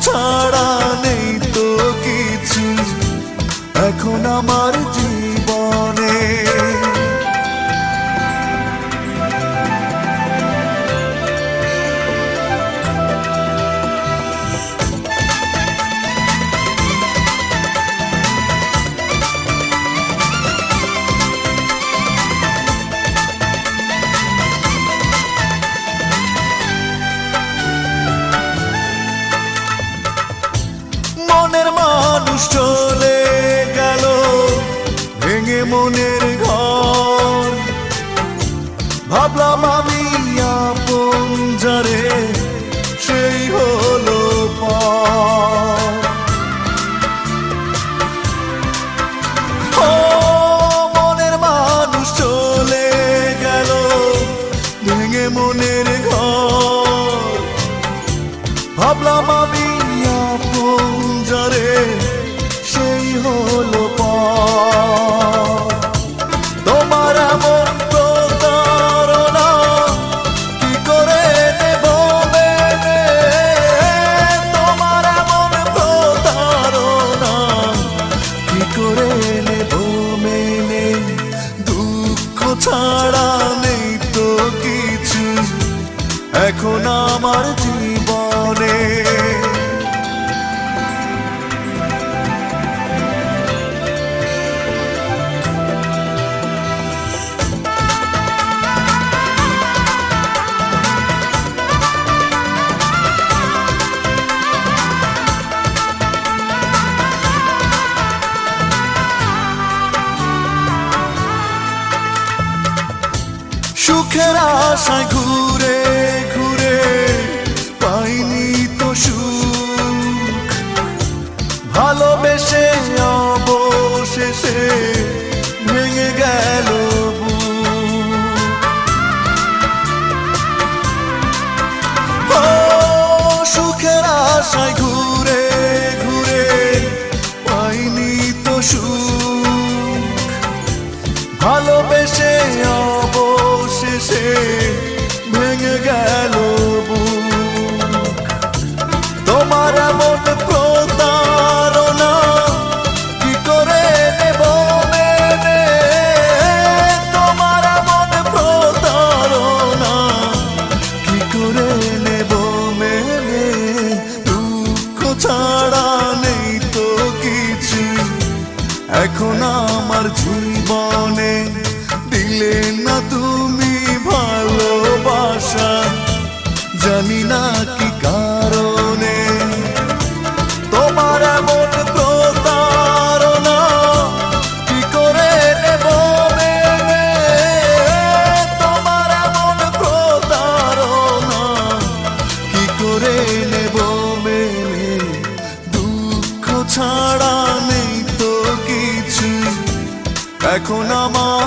ছাড়া নেই তো কিছু এখন আমার জীবনে। মনের মানুষ চলে গেল ভেঙে মনের ঘর, ভাবলাম আমি আপন যারে সেই হলো পর। ও মনের মানুষ চলে গেল ভেঙে মনের ঘর, ভাবলাম আমি আপন যারে সেই হলো পর। তোমার এমন প্রতারণা কি করে নেব মেনে, তোমার এমন প্রতারণা কি করে নেব মেনে, দুঃখ ছাড়া নেই তো কিছু এখন আমার জীবনে। সুখের আশায় ঘুরে ঘুরে পাইনি তো সুখ, ভালোবেসে অবশেষে ভেঙে গেল বুক। ও সুখের আশায় ঘুরে ঘুরে পাইনি তো সুখ, ভালোবেসে অবশেষে ভেঙে গেল বুক। তোমার এমন প্রতারণা কি করে নেব মেনে, তোমার এমন প্রতারণা কি করে নেব মেনে, দুঃখ ছাড়া নেই তো কিছু এখন আমার জীবনে। দিলে না তুমি ভালোবাসা জানি না কি কারণে, তোমার এমন প্রতারণা কি করে নেব মেনে, তোমার এমন প্রতারণা কি করে নেব মেনে, দুঃখ ছাড়া নেই তো কিছু এখন আমার